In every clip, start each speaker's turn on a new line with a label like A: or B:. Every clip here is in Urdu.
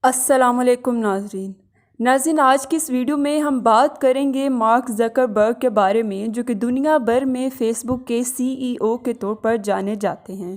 A: السلام علیکم ناظرین آج کی اس ویڈیو میں ہم بات کریں گے مارک زکربرگ کے بارے میں، جو کہ دنیا بھر میں فیس بک کے CEO کے طور پر جانے جاتے ہیں۔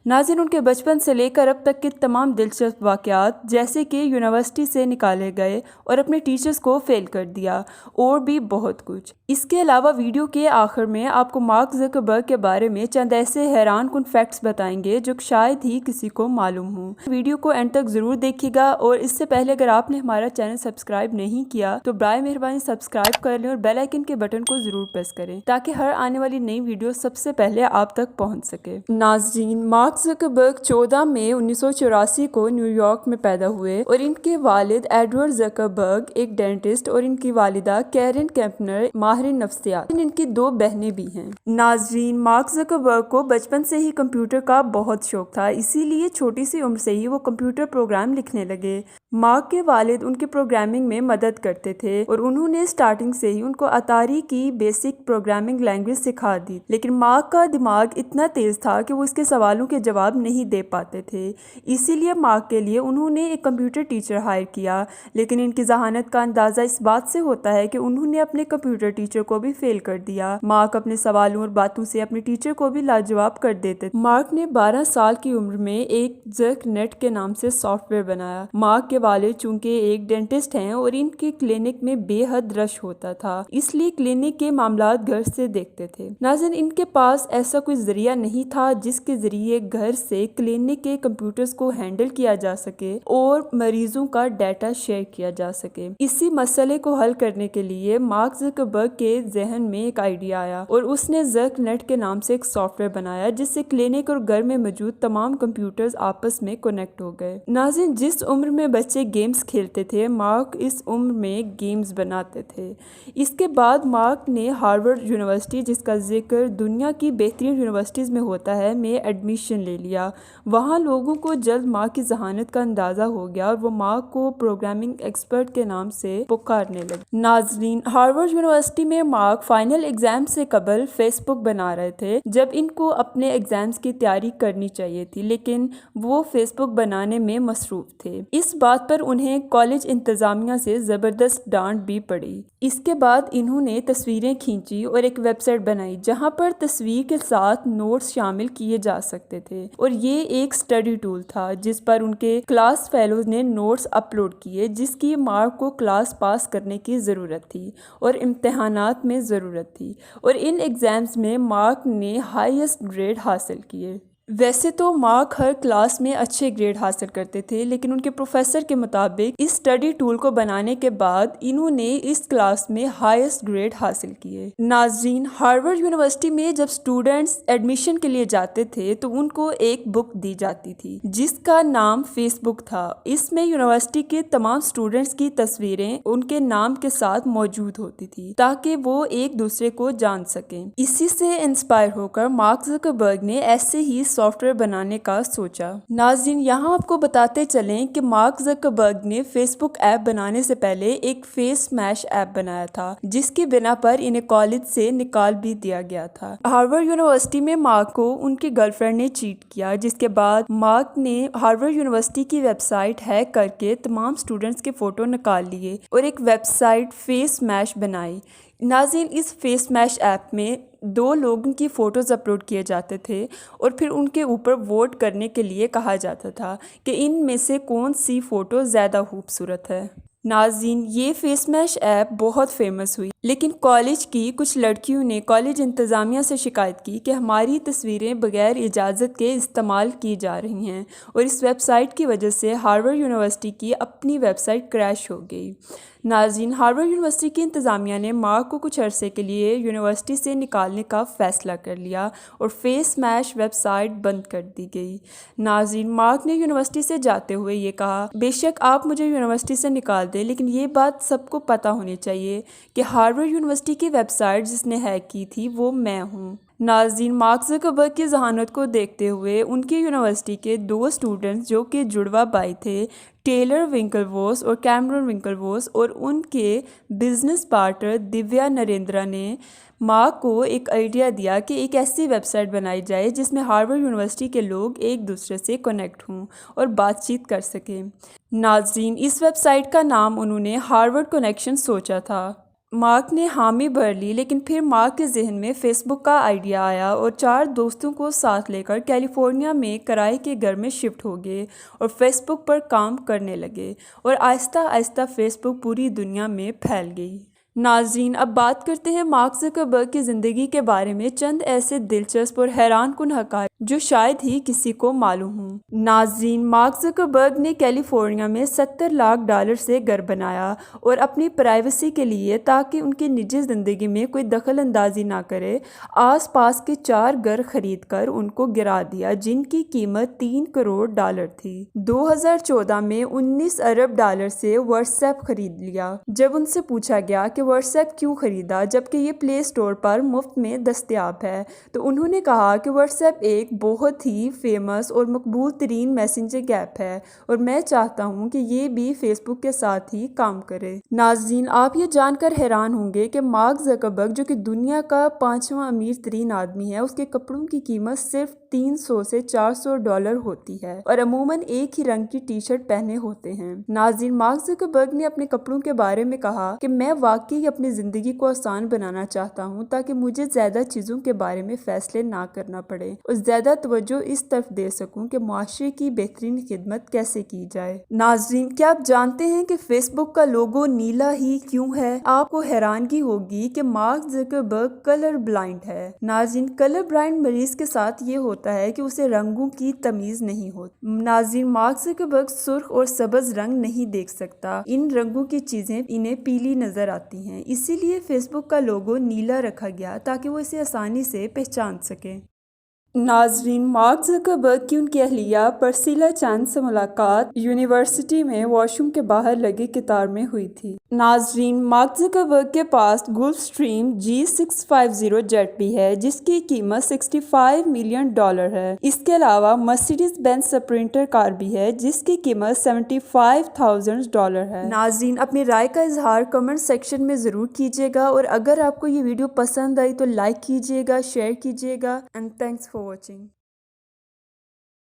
A: ناظرین، ان کے بچپن سے لے کر اب تک کے تمام دلچسپ واقعات، جیسے کہ یونیورسٹی سے نکالے گئے اور اپنے ٹیچرز کو فیل کر دیا، اور بھی بہت کچھ۔ اس کے علاوہ ویڈیو کے آخر میں آپ کو مارک زکربرگ کے بارے میں چند ایسے حیران کن فیکٹس بتائیں گے جو شاید ہی کسی کو معلوم ہوں۔ ویڈیو کو اینڈ تک ضرور دیکھیے گا، اور اس سے پہلے اگر آپ نے ہمارا چینل سبسکرائب نہیں کیا تو برائے مہربانی سبسکرائب کر لیں اور بیل آئیکن کے بٹن کو ضرور پریس کریں تاکہ ہر آنے والی نئی ویڈیو سب سے پہلے آپ تک پہنچ سکے۔ ناظرین، مارک زکربرگ 14 مئی 1984 کو نیو یارک میں پیدا ہوئے، اور ان کے والد ایڈورڈ زکربرگ ایک ڈینٹسٹ اور ان کی والدہ کیرن کیمپنر ماہر نفسیات۔ ان کی 2 بہنیں بھی ہیں۔ ناظرین، مارک زکربرگ کو بچپن سے ہی کمپیوٹر کا بہت شوق تھا، اسی لیے چھوٹی سی عمر سے ہی وہ کمپیوٹر پروگرام لکھنے لگے۔ مارک کے والد ان کی پروگرامنگ میں مدد کرتے تھے، اور انہوں نے اسٹارٹنگ سے ہی ان کو اتاری کی بیسک پروگرامنگ لینگویج سکھا دی، لیکن مارک کا دماغ اتنا تیز تھا کہ وہ اس کے سوالوں کے جواب نہیں دے پاتے تھے۔ اسی لیے مارک کے لیے انہوں نے ایک کمپیوٹر ٹیچر ہائر کیا، لیکن ان کی ذہانت کا اندازہ اس بات سے ہوتا ہے کہ انہوں نے اپنے کمپیوٹر ٹیچر کو بھی فیل کر دیا۔ مارک اپنے سوالوں اور باتوں سے اپنے ٹیچر کو بھی لاجواب کر دیتے تھے۔ مارک نے 12 سال کی عمر میں ایک زرک نیٹ کے نام سے سافٹ ویئر بنایا۔ مارک کے والد چونکہ ایک ڈینٹسٹ ہیں اور ان کے کلینک میں بے حد رش ہوتا تھا، اس لیے کلینک کے معاملات گھر سے دیکھتے تھے۔ ناظرین، ان کے پاس ایسا کوئی ذریعہ نہیں تھا جس کے ذریعے گھر سے کلینک کے کمپیوٹرز کو ہینڈل کیا جا سکے اور مریضوں کا ڈیٹا شیئر کیا جا سکے۔ اسی مسئلے کو حل کرنے کے لیے مارک زکربرگ کے ذہن میں ایک آئیڈیا آیا، اور اس نے زرک نیٹ کے نام سے ایک سافٹ ویئر بنایا جس سے کلینک اور گھر میں موجود تمام کمپیوٹرز آپس میں کنیکٹ ہو گئے۔ ناظرین، جس عمر میں بچے گیمز کھیلتے تھے، مارک اس عمر میں گیمز بناتے تھے۔ اس کے بعد مارک نے ہارورڈ یونیورسٹی، جس کا ذکر دنیا کی بہترین یونیورسٹیز میں ہوتا ہے، میں ایڈمیشن لے لیا۔ وہاں لوگوں کو جلد مارک کی ذہانت کا اندازہ ہو گیا اور وہ مارک کو پروگرامنگ ایکسپرٹ کے نام سے پکارنے لگے۔ ناظرین، ہارورڈ یونیورسٹی میں مارک فائنل ایگزام سے قبل فیس بک بنا رہے تھے، جب ان کو اپنے ایگزامز کی تیاری کرنی چاہیے تھی، لیکن وہ فیس بک بنانے میں مصروف تھے۔ اس بات پر انہیں کالج انتظامیہ سے زبردست ڈانٹ بھی پڑی۔ اس کے بعد انہوں نے تصویریں کھینچی اور ایک ویب سائٹ بنائی جہاں پر تصویر کے ساتھ نوٹس شامل کیے جا سکتے تھے، اور یہ ایک اسٹڈی ٹول تھا جس پر ان کے کلاس فیلوز نے نوٹس اپلوڈ کیے، جس کی مارک کو کلاس پاس کرنے کی ضرورت تھی اور امتحانات میں ضرورت تھی، اور ان ایگزامز میں مارک نے ہائیسٹ گریڈ حاصل کیے۔ ویسے تو مارک ہر کلاس میں اچھے گریڈ حاصل کرتے تھے، لیکن ان کے پروفیسر کے مطابق اس اسٹڈی ٹول کو بنانے کے بعد انہوں نے اس کلاس میں ہائیسٹ گریڈ حاصل کیے۔ ناظرین، ہارورڈ یونیورسٹی میں جب اسٹوڈنٹس ایڈمیشن کے لیے جاتے تھے تو ان کو ایک بک دی جاتی تھی جس کا نام فیس بک تھا۔ اس میں یونیورسٹی کے تمام اسٹوڈنٹس کی تصویریں ان کے نام کے ساتھ موجود ہوتی تھی تاکہ وہ ایک دوسرے کو جان سکیں۔ اسی سے انسپائر ہو کر مارک زکربرگ نے ایسے ہی سافٹ ویئر بنانے کا سوچا۔ ناظرین، یہاں آپ کو بتاتے چلیں کہ مارک زکربرگ نے فیس بک ایپ بنانے سے پہلے ایک فیس میش ایپ بنایا تھا، جس کی بنا پر انہیں کالج سے نکال بھی دیا گیا تھا۔ ہارورڈ یونیورسٹی میں مارک کو ان کی گرل فرینڈ نے چیٹ کیا، جس کے بعد مارک نے ہارورڈ یونیورسٹی کی ویب سائٹ ہیک کر کے تمام اسٹوڈنٹس کے فوٹو نکال لیے اور ایک ویب سائٹ فیس میش بنائی۔ ناظرین، اس فیس میش ایپ میں 2 لوگوں کی فوٹوز اپلوڈ کیے جاتے تھے اور پھر ان کے اوپر ووٹ کرنے کے لیے کہا جاتا تھا کہ ان میں سے کون سی فوٹو زیادہ خوبصورت ہے۔ ناظرین، یہ فیس میش ایپ بہت فیمس ہوئی، لیکن کالج کی کچھ لڑکیوں نے کالج انتظامیہ سے شکایت کی کہ ہماری تصویریں بغیر اجازت کے استعمال کی جا رہی ہیں، اور اس ویب سائٹ کی وجہ سے ہارورڈ یونیورسٹی کی اپنی ویب سائٹ کریش ہو گئی۔ ناظرین، ہارورڈ یونیورسٹی کی انتظامیہ نے مارک کو کچھ عرصے کے لیے یونیورسٹی سے نکالنے کا فیصلہ کر لیا اور فیس میش ویب سائٹ بند کر دی گئی۔ ناظرین، مارک نے یونیورسٹی سے جاتے ہوئے یہ کہا، بے شک آپ مجھے یونیورسٹی سے نکال دیں، لیکن یہ بات سب کو پتہ ہونی چاہیے کہ ہارورڈ یونیورسٹی کی ویب سائٹ جس نے ہیک کی تھی وہ میں ہوں۔ ناظرین، مارک زکربرگ کی ذہانت کو دیکھتے ہوئے ان کی یونیورسٹی کے 2 اسٹوڈنٹس جو کہ جڑواں بھائی تھے، ٹیلر ونکلووس اور کیمرون ونکلووس، اور ان کے بزنس پارٹنر دیویا نریندرا نے مارک کو ایک آئیڈیا دیا کہ ایک ایسی ویب سائٹ بنائی جائے جس میں ہارورڈ یونیورسٹی کے لوگ ایک دوسرے سے کنیکٹ ہوں اور بات چیت کر سکیں۔ ناظرین، اس ویب سائٹ کا نام انہوں نے ہارورڈ کنیکشن سوچا تھا۔ مارک نے حامی بھر لی، لیکن پھر مارک کے ذہن میں فیس بک کا آئیڈیا آیا اور 4 دوستوں کو ساتھ لے کر کیلیفورنیا میں کرائے کے گھر میں شفٹ ہو گئے اور فیس بک پر کام کرنے لگے، اور آہستہ آہستہ فیس بک پوری دنیا میں پھیل گئی۔ ناظرین، اب بات کرتے ہیں مارک زکربرگ کی زندگی کے بارے میں چند ایسے دلچسپ اور حیران کن حقائق جو شاید ہی کسی کو معلوم ہوں۔ ناظرین، مارک زکربرگ نے کیلیفورنیا میں $70 لاکھ سے گھر بنایا، اور اپنی پرائیویسی کے لیے تاکہ ان کی نجی زندگی میں کوئی دخل اندازی نہ کرے، آس پاس کے 4 گھر خرید کر ان کو گرا دیا جن کی قیمت $3 کروڑ تھی۔ 2014 میں $19 ارب سے واٹس ایپ خرید لیا۔ جب ان سے پوچھا گیا کہ واٹس ایپ کیوں خریدا جبکہ یہ پلے اسٹور پر مفت میں دستیاب ہے، تو انہوں نے کہا کہ واٹس ایپ ایک بہت ہی فیمس اور مقبول ترین میسنجنگ ایپ ہے، اور میں چاہتا ہوں کہ یہ بھی فیس بک کے ساتھ ہی کام کرے۔ ناظرین، آپ یہ جان کر حیران ہوں گے کہ مارک زکربرگ جو کہ دنیا کا 5واں امیر ترین آدمی ہے، اس کے کپڑوں کی قیمت صرف $300 سے $400 ہوتی ہے، اور عموماً ایک ہی رنگ کی ٹی شرٹ پہنے ہوتے ہیں۔ ناظرین، مارک زکربرگ نے اپنے کپڑوں کے بارے میں کہا کہ میں واقعی اپنی زندگی کو آسان بنانا چاہتا ہوں تاکہ مجھے زیادہ چیزوں کے بارے میں فیصلے نہ کرنا پڑے اور زیادہ توجہ اس طرف دے سکوں کہ معاشرے کی بہترین خدمت کیسے کی جائے۔ ناظرین، کیا آپ جانتے ہیں کہ فیس بک کا لوگو نیلا ہی کیوں ہے؟ آپ کو حیرانگی ہوگی کہ مارک زکربرگ کلر بلائنڈ ہے۔ ناظرین، کلر بلائنڈ مریض کے ساتھ یہ ہوتا ہے کہ اسے رنگوں کی تمیز نہیں ہوتی۔ ناظرین، مارک زکربرگ سرخ اور سبز رنگ نہیں دیکھ سکتا، ان رنگوں کی چیزیں انہیں پیلی نظر آتی ہیں، اسی لیے فیس بک کا لوگو نیلا رکھا گیا تاکہ وہ اسے آسانی سے پہچان سکے۔ ناظرین، مارک زکربرگ کی ان کی اہلیہ پرسیلا چین سے ملاقات یونیورسٹی میں واش روم کے باہر لگے قطار میں ہوئی تھی۔ ناظرین، مارک زکربرگ کے پاس گولف اسٹریم G650 جیٹ بھی ہے جس کی قیمت $65 ملین ہے۔ اس کے علاوہ مرسیڈیز بینز سپرنٹر کار بھی ہے جس کی قیمت $75,000 ہے۔ ناظرین، اپنی رائے کا اظہار کمنٹ سیکشن میں ضرور کیجیے گا، اور اگر آپ کو یہ ویڈیو پسند آئی تو لائک کیجیے گا، شیئر کیجیے گا، اینڈ تھینکس فار واچنگ۔